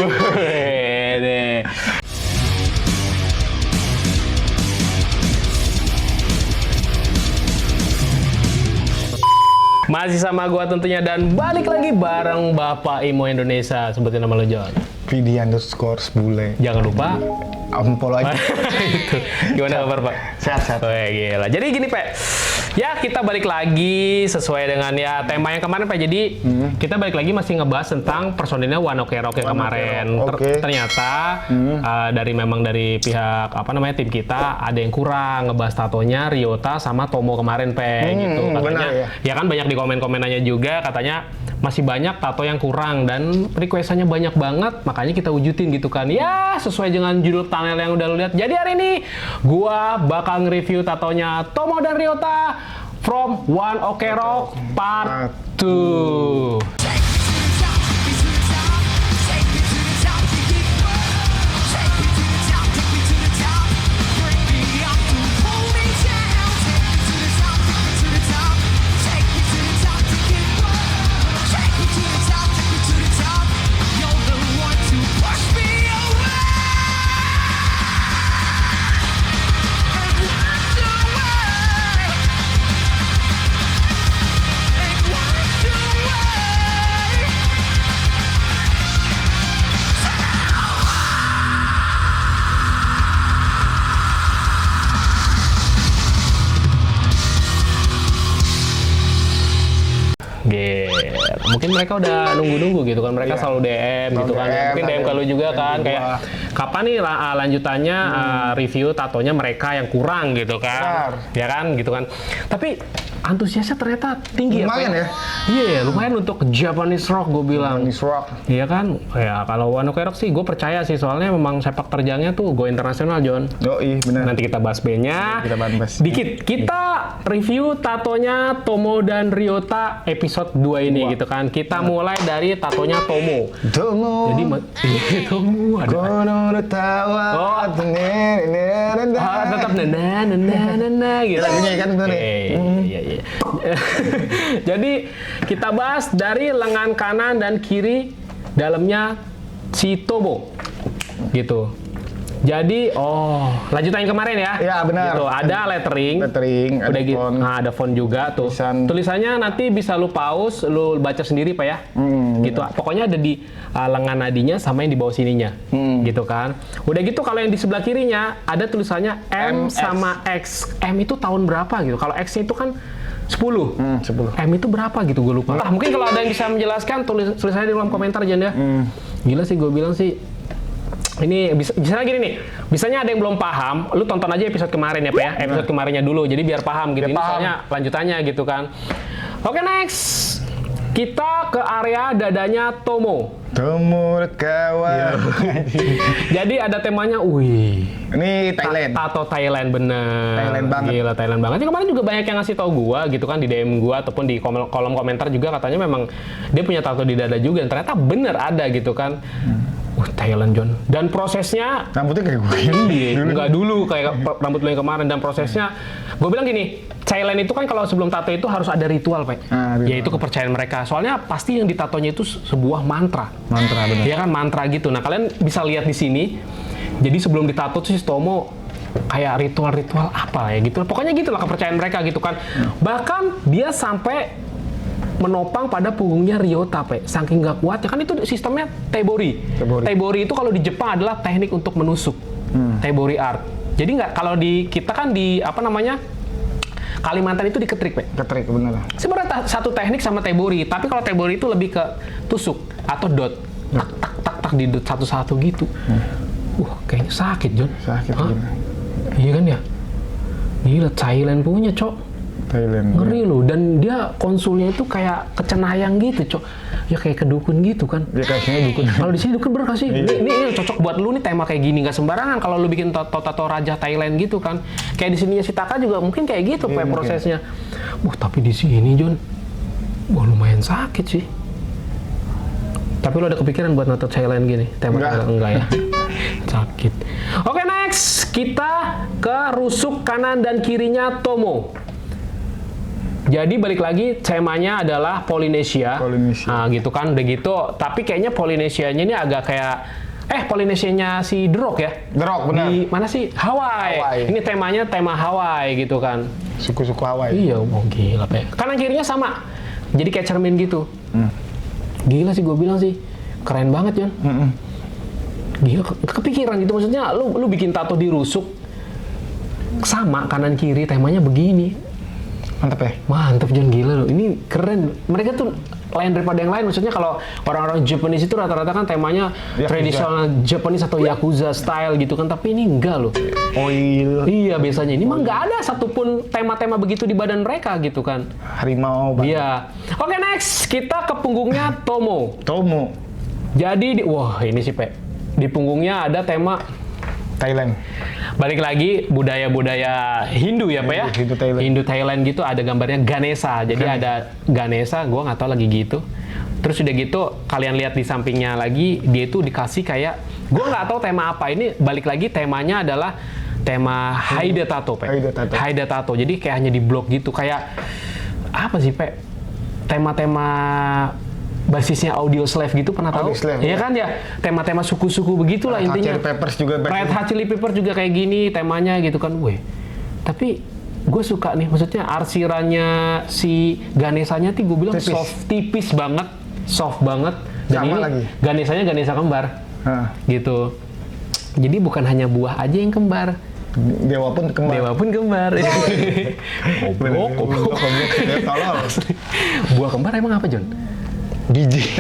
Wede. Masih sama gua tentunya dan balik lagi bareng Bapak Imo Indonesia. Sebutin nama lo, John. Vidi_Bule. Jangan lupa Follow aja. itu. Gimana kabar, Pak? Sehat-sehat. Oh ya, gila. Jadi gini, Pak. Ya, kita balik lagi sesuai dengan ya tema yang kemarin, Pak. Jadi, kita balik lagi masih ngebahas tentang personilnya One Ok Rock yang kemarin. Ternyata dari pihak tim kita ada yang kurang ngebahas tatonya Ryota sama Tomo kemarin, Pak. Gitu. Katanya benar, ya kan banyak di komen-komenannya juga katanya masih banyak tato yang kurang dan requestannya banyak banget, makanya kita wujudin gitu kan. Ya, sesuai dengan judul thumbnail yang udah lu lihat. Jadi hari ini gua bakal nge-review tatonya Tomo dan Ryota from One Ok Rock Part 2. Mungkin mereka udah nunggu-nunggu gitu kan, mereka selalu DM gitu kan. Mungkin DM kalau juga kan kayak kapan nih lanjutannya review tatonya mereka yang kurang gitu kan. Ya kan gitu kan. Tapi antusiasnya ternyata tinggi lumayan ya. Iya, lumayan untuk Japanese rock gue bilang. Japanese rock. Iya kan? Ya kalau One Ok Rock sih gue percaya sih, soalnya memang sepak terjangnya tuh go internasional, John. Yoi, benar. Nanti kita bahas B-nya. Kita bahas. Dikit. Kita review tatonya Tomo dan Ryota episode 2 ini gitu kan. Kita mulai dari tatonya Tomo. Tomo. Jadi Tomo ada. Kono tawa. Tetap nana gitu. Lagunya kan betul nih. Iya. Jadi kita bahas dari lengan kanan dan kiri dalamnya si Tomo gitu. Jadi lanjutan yang kemarin ya. Iya, benar. Gitu. Ada lettering, ada gitu. font. Ada font juga tuh. Tulisannya nanti bisa lu pause, lu baca sendiri Pak ya. Gitu. Pokoknya ada di lengan nadinya sama yang di bawah sininya. Gitu kan. Udah gitu kalau yang di sebelah kirinya ada tulisannya M sama X. M itu tahun berapa gitu. Kalau X itu kan 10. 10. M itu berapa gitu gue lupa. Mungkin kalau ada yang bisa menjelaskan tulis aja di kolom komentar Jan ya. Gila sih gue bilang sih. Ini bisa gini nih. Bisanya ada yang belum paham, lu tonton aja episode kemarin ya Pak ya. Episode kemarinnya dulu. Jadi biar paham gitu. Ini soalnya lanjutannya gitu kan. Oke, next. Kita ke area dadanya Tomo. Tomo kawan. Jadi ada temanya, wih. Ini Thailand. Tato Thailand bener. Thailand banget. Gila, Thailand banget. Ini kemarin juga banyak yang ngasih tau gua gitu kan di DM gua ataupun di kolom komentar juga katanya memang dia punya tato di dada juga. Dan ternyata bener ada gitu kan. Thailand, John. Dan prosesnya Rambutnya kayak gue. Iya, enggak dulu kayak rambut lo yang kemarin. Dan prosesnya, gue bilang gini, Thailand itu kan kalau sebelum tato itu harus ada ritual, Pak. Yaitu kepercayaan mereka. Soalnya pasti yang ditatonya itu sebuah mantra. Mantra, benar. Iya kan, mantra gitu. Nah, kalian bisa lihat di sini. Jadi sebelum ditato tuh si Tomo kayak ritual-ritual apa ya gitu. Pokoknya gitulah kepercayaan mereka gitu kan. Bahkan dia sampai menopang pada punggungnya Ryota, Pak. Saking nggak kuat ya kan, itu sistemnya Tebori. Tebori itu kalau di Jepang adalah teknik untuk menusuk. Tebori art. Jadi nggak, kalau di kita kan di Kalimantan itu diketrik, Pak. Ketrik, bener. Sebenarnya satu teknik sama Tebori, tapi kalau Tebori itu lebih ke tusuk atau dot. Tak di dot satu-satu gitu. Kayaknya sakit, John. Sakit. Iya kan ya? Gila, Thailand punya, Cok. Thailand. Ngeri loh, dan dia konsulnya itu kayak kecenayang gitu, Cok. Ya kayak kedukun gitu kan. Ya kayaknya dukun. Kalau di sini dukun bener sih. Ini cocok buat lu nih, tema kayak gini nggak sembarangan kalau lu bikin tato raja Thailand gitu kan. Kayak di sininya si Taka juga mungkin kayak gitu prosesnya. Tapi di sini, John, lumayan sakit sih. Tapi lu ada kepikiran buat nato Thailand gini? Tema enggak ya? Sakit. Oke, next. Kita ke rusuk kanan dan kirinya Tomo. Jadi balik lagi temanya adalah Polynesia. Polynesia. Nah, gitu kan, udah gitu. Tapi kayaknya Polynesianya ini agak kayak Polynesianya si The Rock ya? The Rock, benar. Di mana sih? Hawaii. Hawaii. Ini temanya tema Hawaii gitu kan. Suku-suku Hawaii. Iya, gila Pe. Kanan kirinya sama. Jadi kayak cermin gitu. Gila sih gue bilang sih. Keren banget, Jon. Gila, kepikiran gitu. Maksudnya lu bikin tato di rusuk sama kanan kiri temanya begini. Mantap ya? Mantap, Jon, gila loh. Ini keren. Mereka tuh lain daripada yang lain. Maksudnya kalau orang-orang Japanese itu rata-rata kan temanya Yakuza. tradisional Japanese atau Yakuza style gitu kan. Tapi ini enggak loh. Oil. Iya, biasanya. Ini mah nggak ada satupun tema-tema begitu di badan mereka gitu kan. Harimau. Iya. Oke, next. Kita ke punggungnya Tomo. Tomo. Jadi, wah ini sih, Pe. Di punggungnya ada tema Thailand. balik lagi budaya-budaya Hindu ya Pak ya? Hindu Thailand. Hindu Thailand gitu ada gambarnya Ganesha. Jadi ada Ganesha, gua nggak tahu lagi gitu. Terus udah gitu kalian lihat di sampingnya lagi dia itu dikasih kayak gua nggak tahu tema apa. Ini balik lagi temanya adalah tema Haida Tato, Pak. Haida Tato. Haida Tato. Jadi kayak hanya di blok gitu kayak apa sih, Pak? Tema-tema basisnya Audio Slave gitu pernah tahu? Audio Slave, Iya ya. kan ya, tema-tema suku-suku begitulah Red Hot intinya. Chili Peppers juga Red Hot Chili Peppers juga kayak gini temanya gitu kan, weh. Tapi gue suka nih, maksudnya arsirannya si Ganesanya tuh gue bilang Tipis. tipis banget, soft banget. Dan Sama ini lagi. Ganesanya Ganesha kembar, Hah. gitu. Jadi bukan hanya buah aja yang kembar, Dewa pun kembar. dewa pun kembar. Goblok. Dia tolol. Buah kembar emang apa, Jon? Biji.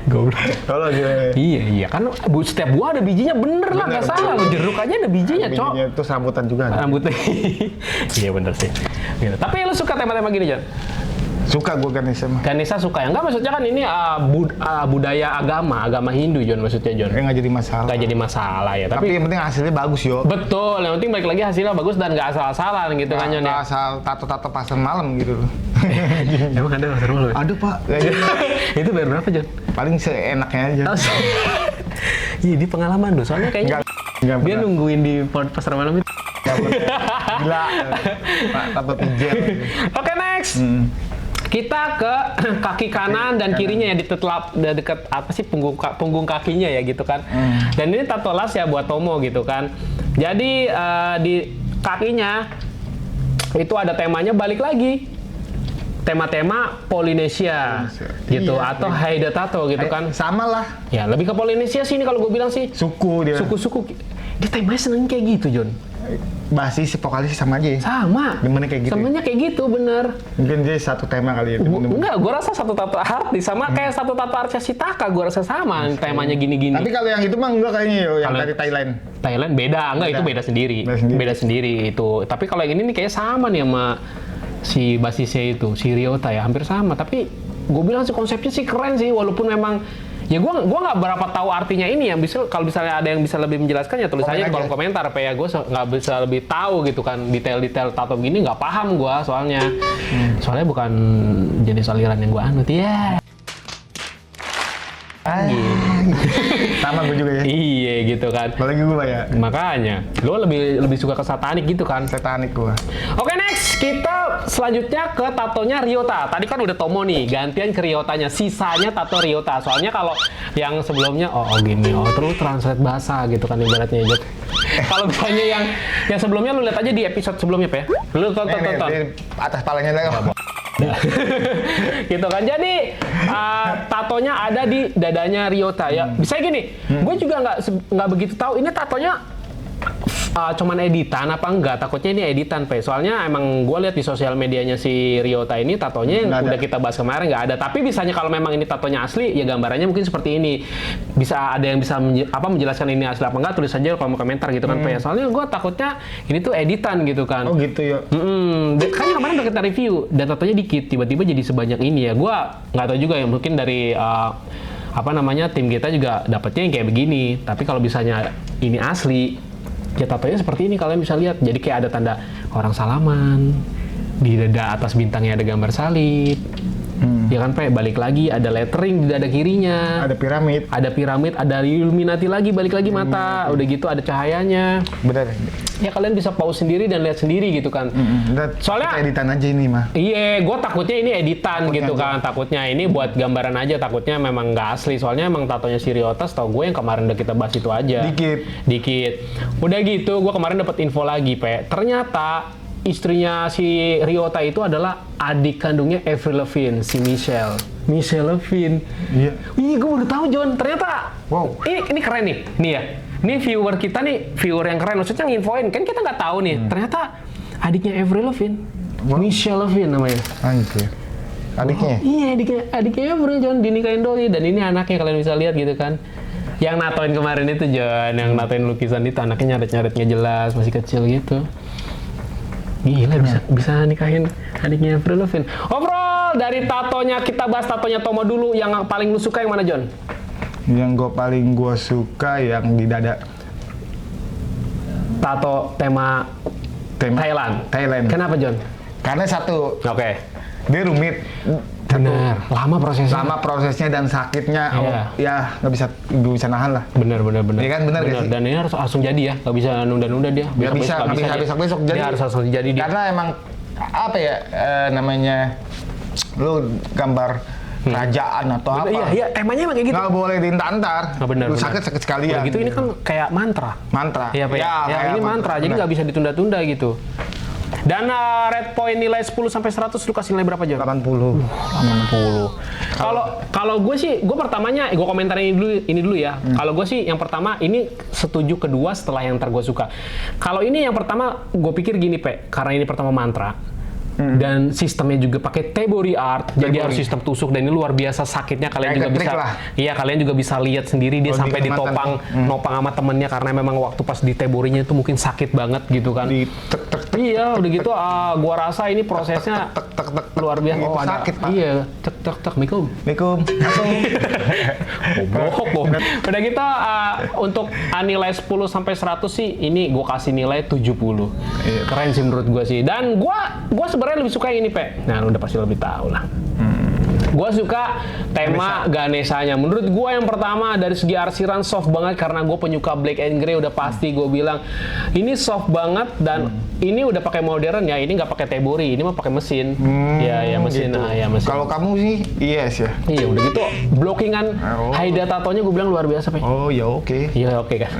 Goblok. Tolol dia. Iya kan setiap buah ada bijinya, bener lah, nggak Bener. salah. Jeruk aja ada bijinya, Cok. Bijinya itu rambutan juga. Rambutnya. Iya bener sih. Gitu. Tapi lu suka tema-tema gini, Jon? Suka gue Ganesha mah. Ganesha suka ya? Enggak, maksudnya kan ini budaya agama Hindu, Jon, maksudnya, Jon. Nggak jadi masalah. Nggak jadi masalah ya, Tapi tapi yang penting hasilnya bagus yo. betul, yang penting balik lagi hasilnya bagus dan nggak asal-asalan gitu kan, Jon ya. Asal tato-tato pasar malam gitu loh. Emang ada pasar malam ya? Aduh pak. Itu bayar berapa, Jon? Paling seenaknya aja. Iya, di pengalaman loh, soalnya kayaknya Nggak dia pernah. nungguin di pasar malam itu. Gila. Pak, tato pijet. Oke, next. Kita ke kaki kanan dan kirinya ya, di deket apa sih punggung kakinya ya gitu kan. Dan ini tato las ya buat Tomo gitu kan. Jadi di kakinya itu ada temanya balik lagi. Tema-tema Polynesia gitu, Iya, atau Haida Tato gitu kan. Sama lah. Ya lebih ke Polynesia sih ini kalau gue bilang sih. Suku dia. Suku-suku. Dia temanya seneng kayak gitu, Jon. Basis vokalis sama aja. Sama. Demennya kayak gitu. Semuanya kayak gitu, bener. Mungkin dia satu tema kali ya. temen-temen. Enggak, gue rasa satu tato artis sama kayak satu tato artis Shitaka, gue rasa sama temanya gini-gini. Tapi kalau yang itu mah enggak kayaknya yo, yang Kalau- dari Thailand. Thailand beda, enggak Beda. itu beda sendiri. Beda sendiri. Beda sendiri itu. Tapi kalau yang ini nih kayak sama nih sama si basisnya itu, si Ryota ya, hampir sama. Tapi gue bilang sih konsepnya sih keren sih, walaupun memang ya gue nggak berapa tahu artinya ini ya. Bisa kalau misalnya ada yang bisa lebih menjelaskan ya tulis Komen aja di aja. kolom komentar. Apa ya, gue nggak bisa lebih tahu gitu kan, detail-detail tato begini nggak paham gue soalnya. Soalnya bukan jenis aliran yang gue anut ya. Sama gue juga ya. Iya gitu kan. Apalagi gue ya. Makanya, lo lebih suka ke satanik gitu kan. Satanik gue. Oke, next kita selanjutnya ke tatonya Ryota. Tadi kan udah Tomo nih, gantian ke Ryotanya. Sisanya tato Ryota. Soalnya kalau yang sebelumnya gini, terus translate bahasa gitu kan ibaratnya Jod. Kalau misalnya yang sebelumnya lu lihat aja di episode sebelumnya, Pak ya. Lu tonton. Di atas palanya lagi. Gitu kan. Jadi tatonya ada di dadanya Ryota ya. Bisa gini, gue juga nggak begitu tahu ini tatonya cuman editan apa enggak. Takutnya ini editan, Pe. Soalnya emang gue lihat di sosial medianya si Ryota ini tatonya yang Nggak ada. udah kita bahas kemarin nggak ada. Tapi bisanya kalau memang ini tatonya asli, ya gambarannya mungkin seperti ini. Bisa ada yang bisa menjelaskan ini asli apa enggak, tulis aja kalau mau komentar gitu kan, Pe. Soalnya gue takutnya ini tuh editan gitu kan. Oh gitu ya. Kan kemarin udah kita review dan tatonya dikit, tiba-tiba jadi sebanyak ini ya. Gua nggak tahu juga ya, mungkin dari tim kita juga dapetnya yang kayak begini. Tapi kalau misalnya ini asli, ya tatonya seperti ini, kalian bisa lihat. Jadi kayak ada tanda orang salaman, di dada atas bintangnya ada gambar salib. Ya kan, Pe, balik lagi ada lettering di dada kirinya. Ada piramid. Ada piramid, ada Illuminati lagi, balik lagi mata. Udah gitu ada cahayanya. Bener. Ya kalian bisa pause sendiri dan lihat sendiri gitu kan. Soalnya kita editan aja ini mah. iya, gue takutnya ini editan gitu aja. kan. Takutnya ini buat gambaran aja, takutnya memang nggak asli. Soalnya emang tatonya si Ryota, tau gue yang kemarin udah kita bahas itu aja. Dikit. Udah gitu, gue kemarin dapat info lagi, Pe. Ternyata istrinya si Ryota itu adalah adik kandungnya Avril Lavigne, si Michelle Lavigne. Iya. Ih, gue baru tahu, John. Ternyata, Wow. Ini keren nih. Nih ya, ini viewer kita nih, viewer yang keren. Maksudnya nginfoin, kan kita nggak tahu nih. Ternyata adiknya Avril Lavigne, Michelle Lavigne namanya. Anjir. Adiknya? Iya, adiknya Avril, John, dinikahin doi. Dan ini anaknya, kalian bisa lihat gitu kan. Yang natoin kemarin itu, John, yang natoin lukisan itu, anaknya nyaret-nyaret nggak jelas, masih kecil gitu. Gila, bisa nikahin adiknya Avril Lavigne. Overall, dari tatonya, kita bahas tatonya Tomo dulu. Yang paling lu suka yang mana, John? Yang paling gue suka yang di dada. Tato tema Thailand. Kenapa, John? Karena satu, Oke. dia rumit. Bener. Lama prosesnya. Lama prosesnya dan sakitnya, ya nggak bisa nahan lah. Bener. Iya kan, bener gak sih? Dan ini harus langsung jadi ya, nggak bisa nunda-nunda dia. Nggak bisa besok. Jadi dia harus langsung jadi dia. Karena emang apa ya namanya, lu gambar kerajaan atau apa? Iya, temanya emang kayak gitu. Nggak boleh diintar-antar. Bener. Lu sakit sekalian. Udah gitu ini kan kayak mantra. Iya, Pak. Ya, ini mantra, jadi nggak bisa ditunda-tunda gitu. Dan red point nilai 10 sampai 100 lu kasih nilai berapa, John? 80. 80. Kalau gue sih, gue pertamanya gue komentarin ini dulu ya. Kalau gue sih yang pertama ini setuju, kedua setelah yang ntar gue suka. Kalau ini yang pertama gue pikir gini, Pe, karena ini pertama mantra. Dan sistemnya juga pakai Tebori art, jadi harus sistem tusuk, dan ini luar biasa sakitnya. Kalian juga bisa, iya kalian juga bisa lihat sendiri dia sampai ditopang, nopang sama temennya karena memang waktu pas di Teborinya itu mungkin sakit banget gitu kan. Iya, udah gitu, gua rasa ini prosesnya luar biasa. Oh, sakit, Pak. Iya, tek, Mikum. Goblok. Udah gitu, untuk nilai 10 sampai 100 sih, ini gua kasih nilai 70. Keren sih menurut gua sih. Dan gua sebenarnya lebih suka yang ini, Pe. Nah, lu udah pasti lebih tahu lah. Gua suka tema Ganesanya. Menurut gua yang pertama dari segi arsiran soft banget, karena gue penyuka black and grey, udah pasti gue bilang ini soft banget, dan ini udah pakai modern ya. Ini nggak pakai Tebori, ini mah pakai mesin. Ya mesin. Gitu. Mesin. Kalau kamu sih yes ya. Iya, udah gitu blockingan Haida tatonya gue bilang luar biasa, Pe. Oh ya oke. Iya oke kan.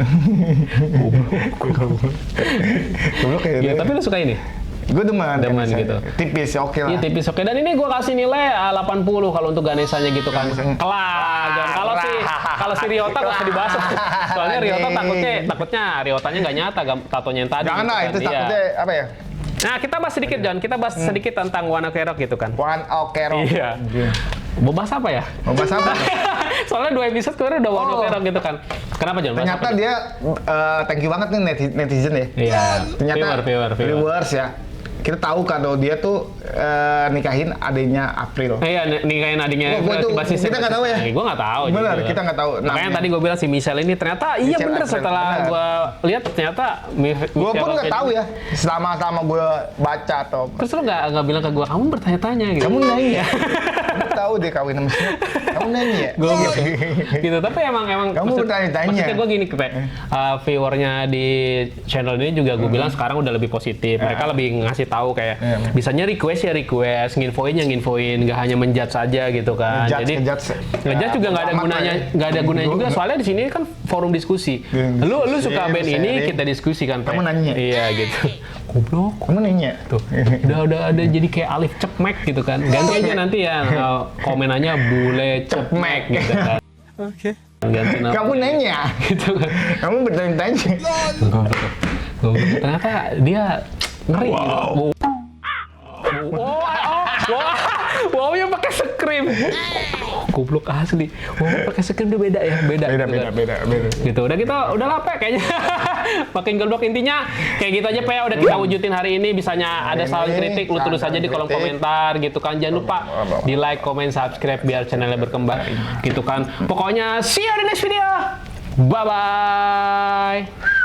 Goblok ya. Iya, tapi lu suka ini? Gue demen gitu. Tipis ya, oke lah. Iya, tipis oke. Dan ini gue kasih nilai 80 kalau untuk Ganesanya gitu kan. Kelar. Kalau si Ryota gak usah dibahas. Soalnya Ryota takutnya Ryotanya nggak nyata tatonya yang tadi. Jangan gitu lah, kan. itu takutnya apa ya? Nah, kita bahas sedikit, John. Kita bahas sedikit tentang Wano Kerok gitu kan. Wano Kerok. Iya. Mau bahas apa ya? Mau bahas apa? Soalnya 2 episode kemarin udah Wano Kerok gitu kan. Kenapa, John? Ternyata dia thank you banget nih netizen ya. Iya. Ternyata Viewer. viewers ya. Kita tahu kalau dia tuh nikahin adiknya April. Iya, nikahin adiknya. Kita nggak tahu ya. Gue nggak tahu. Benar, kita nggak tahu. Makanya tadi gue bilang si Michelle ini ternyata iya bener, setelah gue lihat ternyata gue pun nggak tahu ya. Selama gue baca atau. Terus lo nggak bilang ke gue, kamu bertanya-tanya gitu. Kamu nanya. Kamu tahu deh kawin sama siapa. Kamu nanya. Gue gitu. Tapi emang. Kamu bertanya-tanya. Maksudnya gue gini, viewernya di channel ini juga gue bilang sekarang udah lebih positif. Mereka lebih ngasih tahu kayak bisanya request, nginfoin, nggak hanya menjudge saja gitu kan. Ngejudge juga nggak ada gunanya juga. Soalnya di sini kan forum diskusi. Lu suka band ini, kita diskusi kan. Kamu nanya. Iya gitu. Goblok. Kamu nanya. Tuh. Udah ada jadi kayak Alif Cepmek gitu kan. Ganti aja nanti ya komenannya Bule Cepmek gitu kan. Oke. Ganti nama. Kamu nanya. Gitu kan. Kamu bertanya-tanya. Ternyata dia ngeri. Wow, yang pakai skrim. Goblok asli. Wow, pakai skrim udah beda ya, beda. Gitu. Udah kita udah lapek kayaknya. Makin goblok intinya kayak gitu aja, Pe. Udah kita wujudin hari ini. Bisanya ada saran kritik, lu tulis aja di kolom komentar gitu kan. Jangan lupa di like, comment, subscribe biar channelnya berkembang gitu kan. Pokoknya see you in the next video. Bye bye.